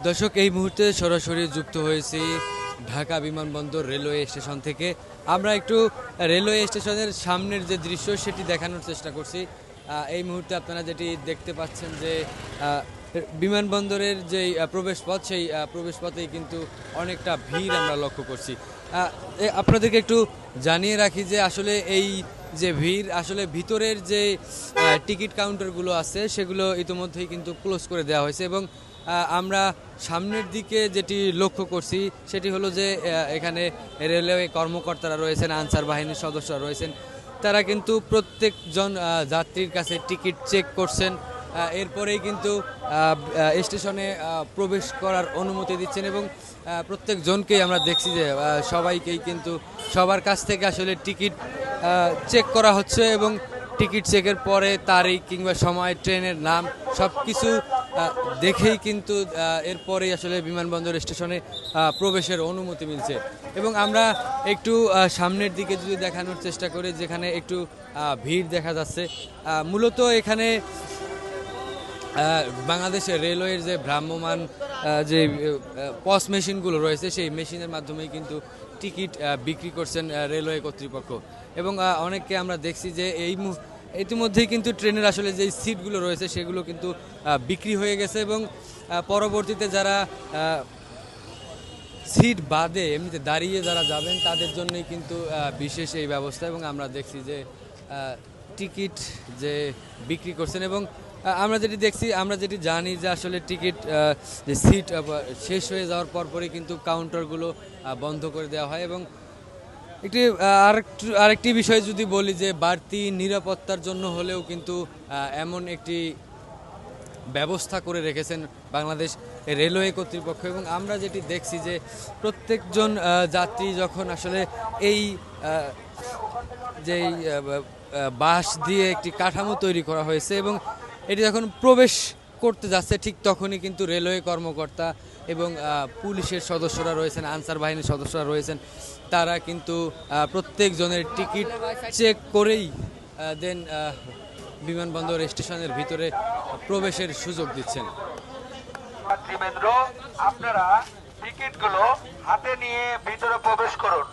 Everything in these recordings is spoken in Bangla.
দর্শক, এই মুহূর্তে সরাসরি যুক্ত হয়েছি ঢাকা বিমানবন্দর রেলওয়ে স্টেশন থেকে। আমরা একটু রেলওয়ে স্টেশনের সামনের যে দৃশ্য সেটি দেখানোর চেষ্টা করছি। এই মুহূর্তে আপনারা যেটি দেখতে পাচ্ছেন যে বিমানবন্দরের যেই প্রবেশপথ, সেই প্রবেশপথেই কিন্তু অনেকটা ভিড় আমরা লক্ষ্য করছি। আপনাদেরকে একটু জানিয়ে রাখি যে আসলে এই যে ভিড়, আসলে ভিতরের যে টিকিট কাউন্টারগুলো আছে সেগুলো ইতিমধ্যেই কিন্তু ক্লোজ করে দেওয়া হয়েছে এবং আমরা সামনের দিকে যেটি লক্ষ্য করছি সেটি হলো যে এখানে রেলওয়ে কর্মকর্তারা রয়েছেন, আনসার বাহিনীর সদস্যরা রয়েছেন, তারা কিন্তু প্রত্যেকজন যাত্রীর কাছে টিকিট চেক করছেন। এরপরেই কিন্তু স্টেশনে প্রবেশ করার অনুমতি দিচ্ছেন এবং প্রত্যেকজনকেই আমরা দেখছি যে সবাইকেই কিন্তু সবার কাছ থেকে আসলে টিকিট চেক করা হচ্ছে এবং টিকিট চেকের পরে তারিখ কিংবা সময়, ট্রেনের নাম সব কিছু দেখেই কিন্তু এরপরেই আসলে বিমানবন্দর স্টেশনে প্রবেশের অনুমতি মিলছে। এবং আমরা একটু সামনের দিকে যদি দেখানোর চেষ্টা করি, যেখানে একটু ভিড় দেখা যাচ্ছে, মূলত এখানে বাংলাদেশের রেলওয়ের যে ভ্রাম্যমান যে পস মেশিনগুলো রয়েছে সেই মেশিনের মাধ্যমেই কিন্তু টিকিট বিক্রি করছেন রেলওয়ে কর্তৃপক্ষ। এবং অনেককে আমরা দেখছি যে ইতিমধ্যেই কিন্তু ট্রেনের আসলে যে সিটগুলো রয়েছে সেগুলো কিন্তু বিক্রি হয়ে গেছে এবং পরবর্তীতে যারা সিট বাদে এমনিতে দাঁড়িয়ে যারা যাবেন তাদের জন্যই কিন্তু বিশেষ এই ব্যবস্থা। এবং আমরা দেখছি যে টিকিট যে বিক্রি করছেন এবং আমরা যেটি দেখছি, আমরা যেটি জানি যে আসলে টিকিট যে সিট শেষ হয়ে যাওয়ার পরপরই কিন্তু কাউন্টারগুলো বন্ধ করে দেওয়া হয়। এবং আরেকটি বিষয় যদি বলি যে বাড়তি নিরাপত্তার জন্য হলেও কিন্তু এমন একটি ব্যবস্থা করে রেখেছেন বাংলাদেশ রেলওয়ে কর্তৃপক্ষ। এবং আমরা যেটি দেখছি যে প্রত্যেকজন যাত্রী যখন আসলে এই যেই বাঁশ দিয়ে একটি কাঠামো তৈরি করা হয়েছে এবং এটি যখন প্রবেশ করতে যাচ্ছে ঠিক তখনই কিন্তু রেলওয়ে কর্মকর্তা এবং পুলিশের সদস্যরা রয়েছেন, আনসার বাহিনীর সদস্যরা রয়েছেন, তারা কিন্তু প্রত্যেকজনের টিকিট চেক করেই দেন বিমানবন্দর স্টেশনের ভিতরে প্রবেশের সুযোগ দিচ্ছেন। আপনারা টিকিটগুলো হাতে নিয়ে ভিতরে প্রবেশ করুন।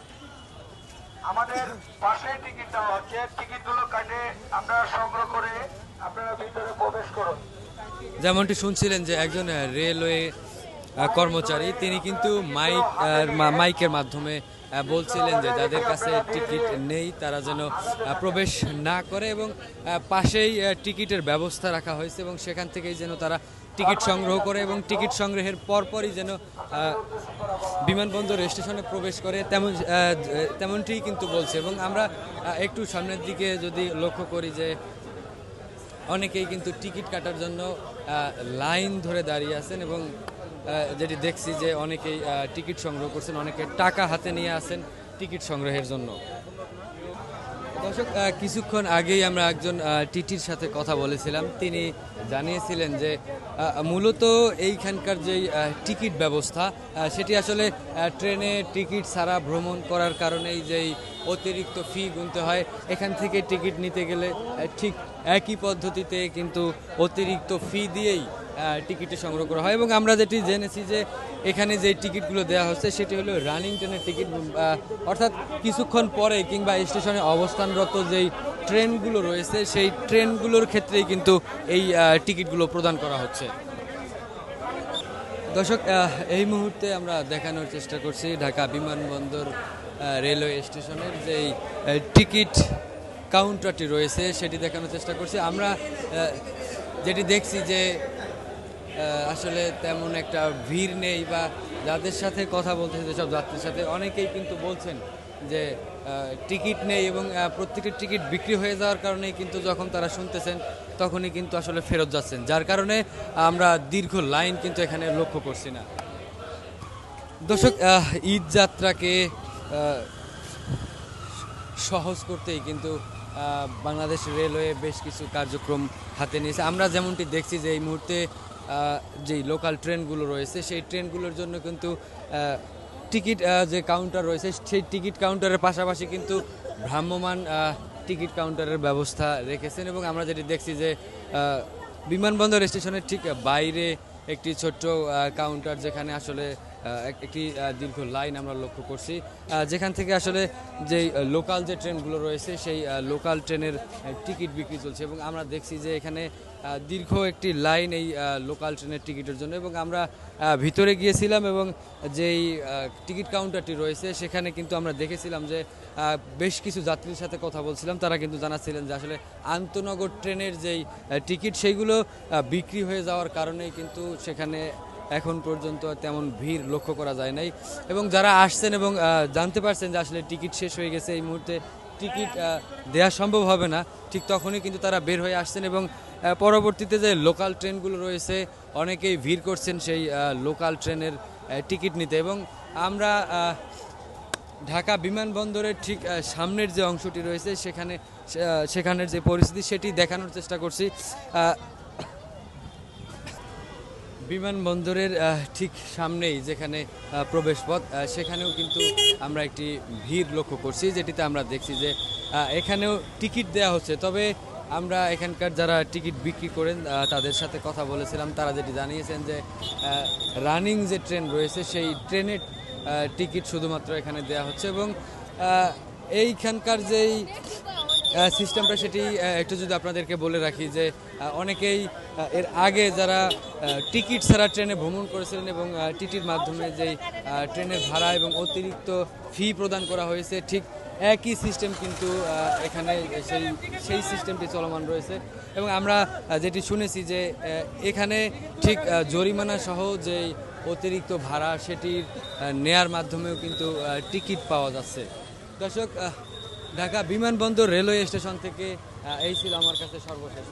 আমাদের পাশে টিকিট দেওয়া হচ্ছে, টিকিটগুলো কাটে আপনারা সংগ্রহ করে আপনারা ভিতরে প্রবেশ করুন। যেমনটি শুনছিলেন যে একজন রেলওয়ে কর্মচারী তিনি কিন্তু মাইকের মাধ্যমে বলছিলেন যে যাদের কাছে টিকিট নেই তারা যেন প্রবেশ না করে এবং পাশেই টিকিটের ব্যবস্থা রাখা হয়েছে এবং সেখান থেকেই যেন তারা টিকিট সংগ্রহ করে এবং টিকিট সংগ্রহের পরপরই যেন বিমানবন্দর স্টেশনে প্রবেশ করে তেমনটিই কিন্তু বলছে। এবং আমরা একটু সামনের দিকে যদি লক্ষ্য করি যে অনেকেই কিন্তু টিকিট কাটার জন্য লাইন ধরে দাঁড়িয়ে আছেন এবং যেটি দেখছি যে অনেকেই টিকিট সংগ্রহ করছেন, অনেকে টাকা হাতে নিয়ে আসেন টিকিট সংগ্রহের জন্য। দর্শক, কিছুক্ষণ আগেই আমরা একজন টিটির সাথে কথা বলেছিলাম, তিনি জানিয়েছিলেন যে মূলত এইখানকার যেই টিকিট ব্যবস্থা সেটি আসলে ট্রেনে টিকিট ছাড়া ভ্রমণ করার কারণেই যেই অতিরিক্ত ফি গুনতে হয়, এখান থেকে টিকিট নিতে গেলে ঠিক একই পদ্ধতিতে কিন্তু অতিরিক্ত ফি দিয়েই টিকিটে সংগ্রহ করা হয়। এবং আমরা যেটি জেনেছি যে এখানে যে টিকিটগুলো দেওয়া হচ্ছে সেটি হলো রানিং ট্রেনের টিকিট, অর্থাৎ কিছুক্ষণ পরে কিংবা স্টেশনে অবস্থানরত যেই ট্রেনগুলো রয়েছে সেই ট্রেনগুলোর ক্ষেত্রেই কিন্তু এই টিকিটগুলো প্রদান করা হচ্ছে। দর্শক, এই মুহূর্তে আমরা দেখানোর চেষ্টা করছি ঢাকা বিমানবন্দর রেলওয়ে স্টেশনের যেই টিকিট কাউন্টারটি রয়েছে সেটি দেখানোর চেষ্টা করছি। আমরা যেটি দেখছি যে আসলে তেমন একটা ভিড় নেই, বা যাদের সাথে কথা বলতেছে যেসব যাত্রীর সাথে অনেকেই কিন্তু বলছেন যে টিকিট নেই এবং প্রত্যেকের টিকিট বিক্রি হয়ে যাওয়ার কারণেই কিন্তু যখন তারা শুনতেছেন তখনই কিন্তু আসলে ফেরত যাচ্ছেন, যার কারণে আমরা দীর্ঘ লাইন কিন্তু এখানে লক্ষ্য করছি না। দর্শক, ঈদ যাত্রাকে সহজ করতেই কিন্তু বাংলাদেশ রেলওয়ে বেশ কিছু কার্যক্রম হাতে নিয়েছে। আমরা যেমনটি দেখছি যে এই মুহূর্তে যেই লোকাল ট্রেনগুলো রয়েছে সেই ট্রেনগুলোর জন্য কিন্তু টিকিট যে কাউন্টার রয়েছে সেই টিকিট কাউন্টারের পাশাপাশি কিন্তু ভ্রাম্যমান টিকিট কাউন্টারের ব্যবস্থা রেখেছেন। এবং আমরা যেটি দেখছি যে বিমানবন্দর স্টেশনের ঠিক বাইরে একটি ছোট্ট কাউন্টার, যেখানে আসলে একটি দীর্ঘ লাইন আমরা লক্ষ্য করছি, যেখান থেকে আসলে যেই লোকাল যে ট্রেনগুলো রয়েছে সেই লোকাল ট্রেনের টিকিট বিক্রি চলছে। এবং আমরা দেখছি যে এখানে দীর্ঘ একটি লাইন এই লোকাল ট্রেনের টিকিটের জন্য। এবং আমরা ভিতরে গিয়েছিলাম এবং যেই টিকিট কাউন্টারটি রয়েছে সেখানে কিন্তু আমরা দেখেছিলাম যে বেশ কিছু যাত্রীর সাথে কথা বলছিলাম, তারা কিন্তু জানাচ্ছিলেন যে আসলে আন্তনগর ট্রেনের যেই টিকিট সেইগুলো বিক্রি হয়ে যাওয়ার কারণেই কিন্তু সেখানে এখন পর্যন্ত তেমন ভিড় লক্ষ্য করা যায় নাই। এবং যারা আসছেন এবং জানতে পারছেন যে আসলে টিকিট শেষ হয়ে গেছে, এই মুহূর্তে টিকিট দেওয়া সম্ভব হবে না, ঠিক তখনই কিন্তু তারা বের হয়ে আসছেন। এবং পরবর্তীতে যে লোকাল ট্রেনগুলো রয়েছে অনেকেই ভিড় করছেন সেই লোকাল ট্রেনের টিকিট নিতে। এবং আমরা ঢাকা বিমানবন্দরের ঠিক সামনের যে অংশটি রয়েছে সেখানের যে পরিস্থিতি সেটি দেখানোর চেষ্টা করছি। বিমানবন্দরের ঠিক সামনেই যেখানে প্রবেশপথ, সেখানেও কিন্তু আমরা একটি ভিড় লক্ষ্য করছি, যেটিতে আমরা দেখছি যে এখানেও টিকিট দেওয়া হচ্ছে। তবে আমরা এখানকার যারা টিকিট বিক্রি করেন তাদের সাথে কথা বলেছিলাম, তারা যেটি জানিয়েছেন যে রানিং যে ট্রেন রয়েছে সেই ট্রেনের টিকিট শুধুমাত্র এখানে দেওয়া হচ্ছে। এবং এইখানকার যেই সিস্টেমটা সেটি একটু যদি আপনাদেরকে বলে রাখি যে অনেকেই এর আগে যারা টিকিট ছাড়া ট্রেনে ভ্রমণ করেছিলেন এবং টিটির মাধ্যমে যেই ট্রেনের ভাড়া এবং অতিরিক্ত ফি প্রদান করা হয়েছে, ঠিক একই সিস্টেম কিন্তু এখানে সেই সিস্টেমটি চলমান রয়েছে। এবং আমরা যেটি শুনেছি যে এখানে ঠিক জরিমানা সহ যেই অতিরিক্ত ভাড়া সেটির নেয়ার মাধ্যমেও কিন্তু টিকিট পাওয়া যাচ্ছে। দর্শক, ঢাকা বিমানবন্দর রেলওয়ে স্টেশন থেকে এই ছিল আমার কাছে সর্বশেষ।